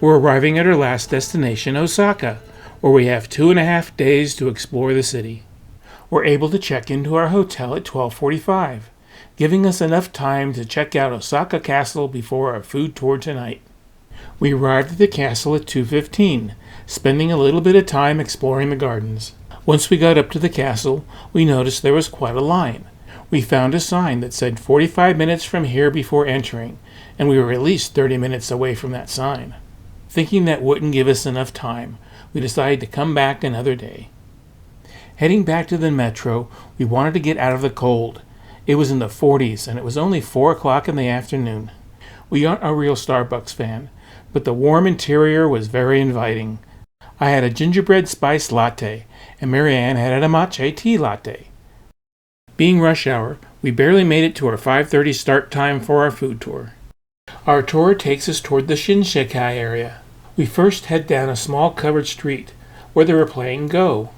We're arriving at our last destination, Osaka, where we have 2.5 days to explore the city. We're able to check into our hotel at 12:45, giving us enough time to check out Osaka Castle before our food tour tonight. We arrived at the castle at 2:15, spending a little bit of time exploring the gardens. Once we got up to the castle, we noticed there was quite a line. We found a sign that said 45 minutes from here before entering, and we were at least 30 minutes away from that sign. Thinking that wouldn't give us enough time, we decided to come back another day. Heading back to the metro, we wanted to get out of the cold. It was in the 40s, and it was only 4 o'clock in the afternoon. We aren't a real Starbucks fan, but the warm interior was very inviting. I had a gingerbread spice latte, and Marianne had a matcha tea latte. Being rush hour, we barely made it to our 5:30 start time for our food tour. Our tour takes us toward the Sennichimae area. We first head down a small covered street where they were playing Go,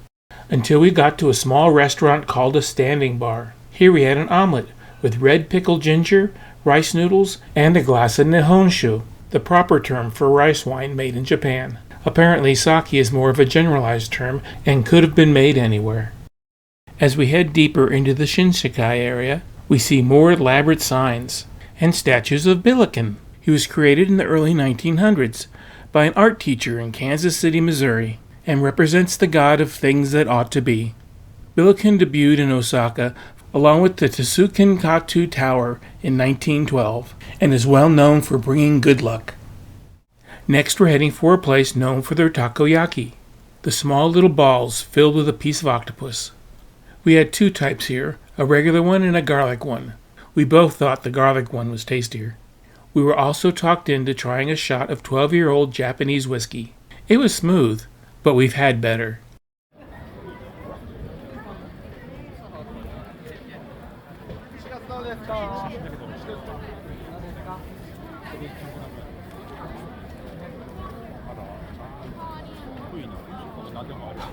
until we got to a small restaurant called a standing bar. Here we had an omelet with red pickled ginger, rice noodles, and a glass of nihonshu, the proper term for rice wine made in Japan. Apparently, sake is more of a generalized term and could have been made anywhere. As we head deeper into the Sennichimae area, we see more elaborate signs and statues of Billiken. He was created in the early 1900s by an art teacher in Kansas City, Missouri, and represents the god of things that ought to be. Billiken debuted in Osaka along with the Tsukenkatu Tower in 1912 and is well known for bringing good luck. Next, we're heading for a place known for their takoyaki, the small little balls filled with a piece of octopus. We had 2 types here, a regular one and a garlic one. We both thought the garlic one was tastier. We were also talked into trying a shot of 12-year-old Japanese whiskey. It was smooth, but we've had better.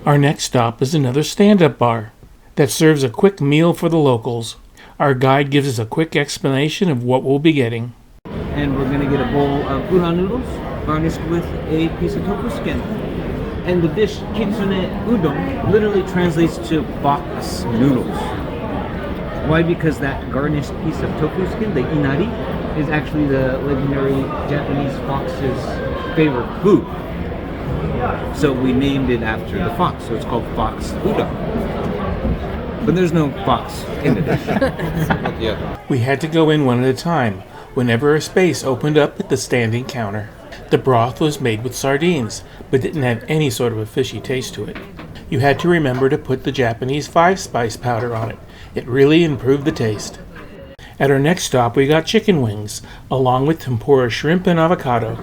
Our next stop is another stand-up bar that serves a quick meal for the locals. Our guide gives us a quick explanation of what we'll be getting. And we're going to get a bowl of udon noodles garnished with a piece of tofu skin. And the dish kitsune udon literally translates to fox noodles. Why? Because that garnished piece of tofu skin, the inari, is actually the legendary Japanese fox's favorite food. So we named it after the fox, so it's called fox udon. But there's no fox in the dish. We had to go in one at a time whenever a space opened up at the standing counter. The broth was made with sardines, but didn't have any sort of a fishy taste to it. You had to remember to put the Japanese 5-spice powder on it. It really improved the taste. At our next stop, we got chicken wings, along with tempura shrimp and avocado.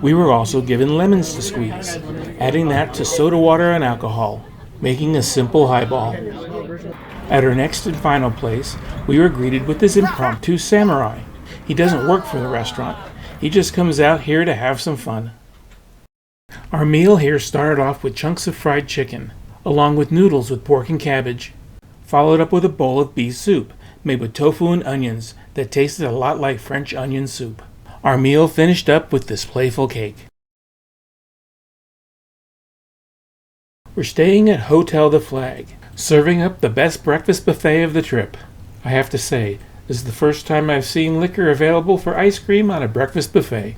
We were also given lemons to squeeze, adding that to soda water and alcohol, making a simple highball. At our next and final place, we were greeted with this impromptu samurai. He doesn't work for the restaurant. He just comes out here to have some fun. Our meal here started off with chunks of fried chicken, along with noodles with pork and cabbage, followed up with a bowl of beef soup made with tofu and onions that tasted a lot like French onion soup. Our meal finished up with this playful cake. We're staying at Hotel the Flag, serving up the best breakfast buffet of the trip. I have to say, this is the first time I've seen liquor available for ice cream on a breakfast buffet.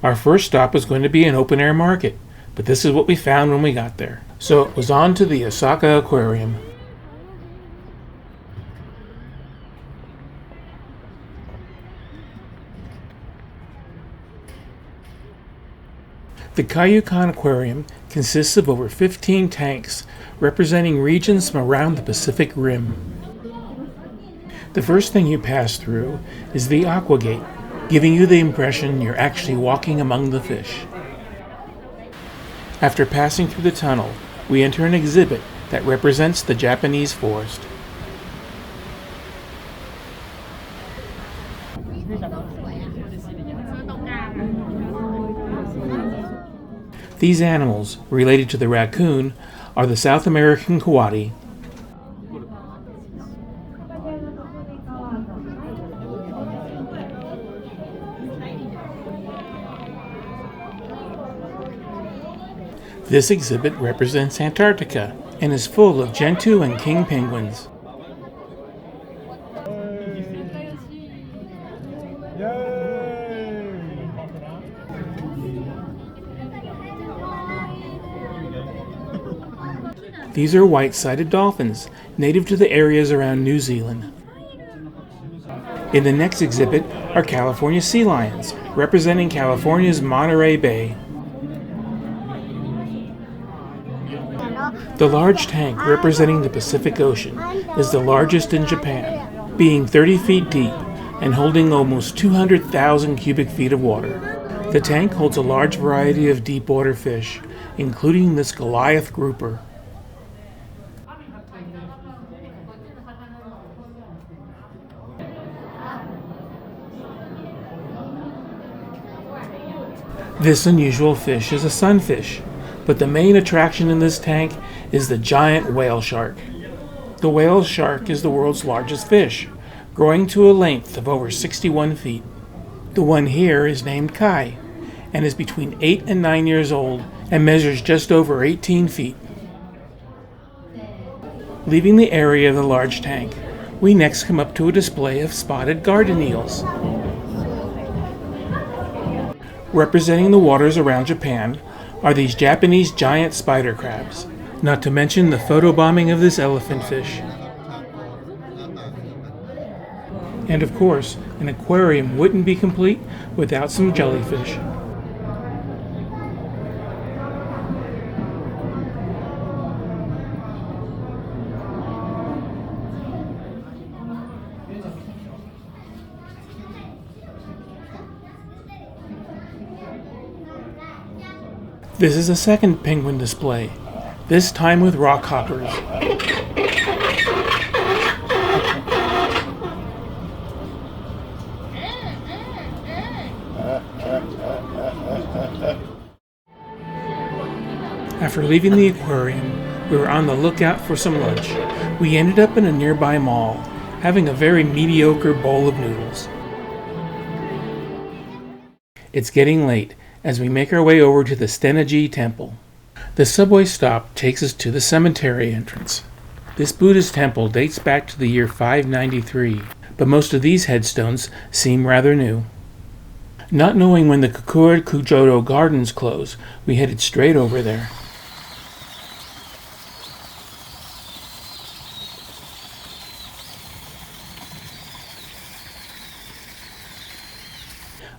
Our first stop was going to be an open-air market, but this is what we found when we got there. So it was on to the Osaka Aquarium. The Kaiyukan Aquarium consists of over 15 tanks, representing regions from around the Pacific Rim. The first thing you pass through is the Aqua Gate, giving you the impression you're actually walking among the fish. After passing through the tunnel, we enter an exhibit that represents the Japanese forest. These animals, related to the raccoon, are the South American coati. This exhibit represents Antarctica and is full of gentoo and king penguins. These are white-sided dolphins, native to the areas around New Zealand. In the next exhibit are California sea lions, representing California's Monterey Bay. The large tank representing the Pacific Ocean is the largest in Japan, being 30 feet deep and holding almost 200,000 cubic feet of water. The tank holds a large variety of deep water fish, including this Goliath grouper. This unusual fish is a sunfish, but the main attraction in this tank is the giant whale shark. The whale shark is the world's largest fish, growing to a length of over 61 feet. The one here is named Kai, and is between 8 and 9 years old and measures just over 18 feet. Leaving the area of the large tank, we next come up to a display of spotted garden eels. Representing the waters around Japan are these Japanese giant spider crabs, not to mention the photobombing of this elephant fish. And of course, an aquarium wouldn't be complete without some jellyfish. This is a second penguin display, this time with rock hoppers. After leaving the aquarium, we were on the lookout for some lunch. We ended up in a nearby mall, having a very mediocre bowl of noodles. It's getting late as we make our way over to the Sennichimae Temple. The subway stop takes us to the cemetery entrance. This Buddhist temple dates back to the year 593, but most of these headstones seem rather new. Not knowing when the Kokura Kujodo Gardens close, we headed straight over there.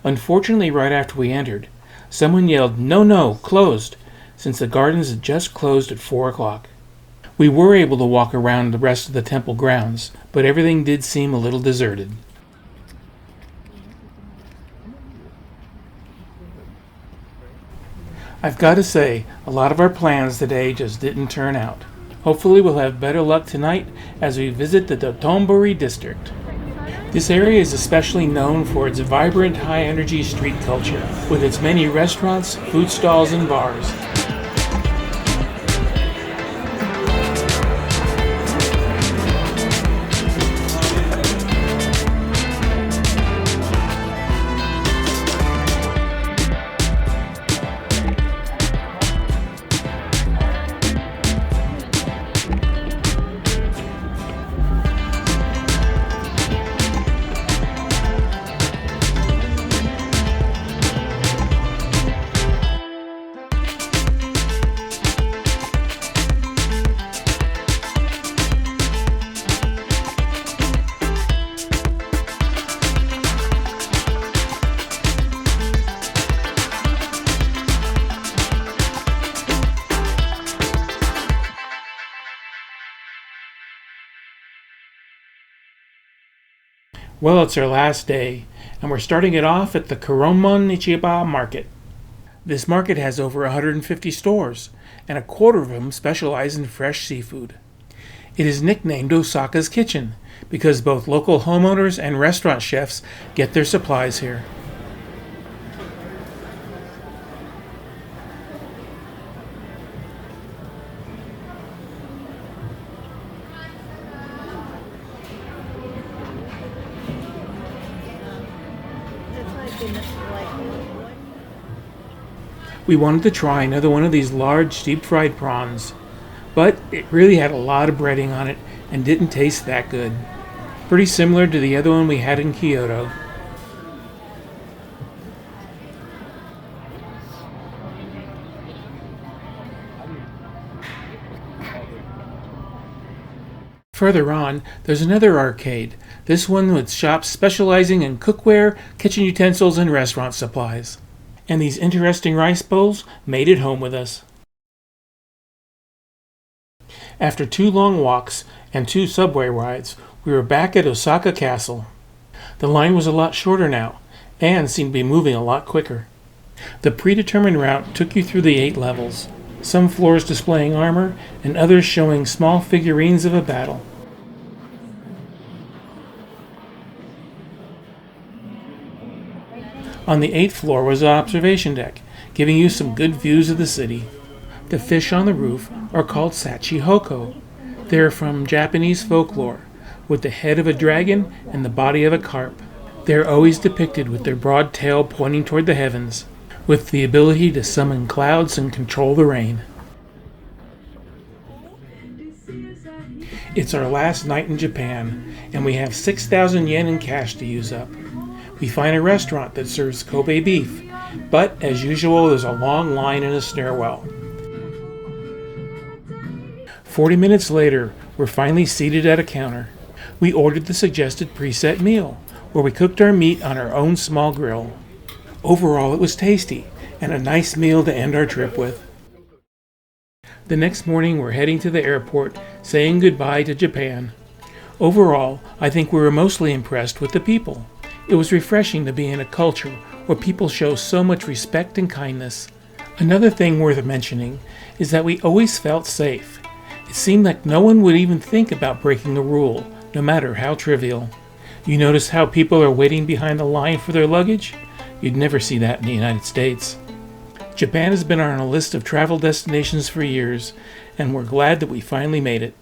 Unfortunately, right after we entered, someone yelled, "No, no, closed," since the gardens had just closed at 4 o'clock. We were able to walk around the rest of the temple grounds, but everything did seem a little deserted. I've got to say, a lot of our plans today just didn't turn out. Hopefully we'll have better luck tonight as we visit the Dotonbori District. This area is especially known for its vibrant, high-energy street culture, with its many restaurants, food stalls, and bars. Well, it's our last day, and we're starting it off at the Kuromon Ichiba Market. This market has over 150 stores, and a quarter of them specialize in fresh seafood. It is nicknamed Osaka's Kitchen, because both local homeowners and restaurant chefs get their supplies here. We wanted to try another one of these large deep-fried prawns, but it really had a lot of breading on it and didn't taste that good. Pretty similar to the other one we had in Kyoto. Further on, there's another arcade, this one with shops specializing in cookware, kitchen utensils, and restaurant supplies. And these interesting rice bowls made it home with us. After 2 long walks and 2 subway rides, we were back at Osaka Castle. The line was a lot shorter now, and seemed to be moving a lot quicker. The predetermined route took you through the 8 levels, some floors displaying armor, and others showing small figurines of a battle. On the 8th floor was an observation deck, giving you some good views of the city. The fish on the roof are called Sachihoko. They are from Japanese folklore, with the head of a dragon and the body of a carp. They are always depicted with their broad tail pointing toward the heavens, with the ability to summon clouds and control the rain. It's our last night in Japan, and we have 6,000 yen in cash to use up. We find a restaurant that serves Kobe beef, but as usual there's a long line in a stairwell. 40 minutes later, we're finally seated at a counter. We ordered the suggested preset meal, where we cooked our meat on our own small grill. Overall, it was tasty, and a nice meal to end our trip with. The next morning, we're heading to the airport, saying goodbye to Japan. Overall, I think we were mostly impressed with the people. It was refreshing to be in a culture where people show so much respect and kindness. Another thing worth mentioning is that we always felt safe. It seemed like no one would even think about breaking a rule, no matter how trivial. You notice how people are waiting behind the line for their luggage? You'd never see that in the United States. Japan has been on a list of travel destinations for years, and we're glad that we finally made it.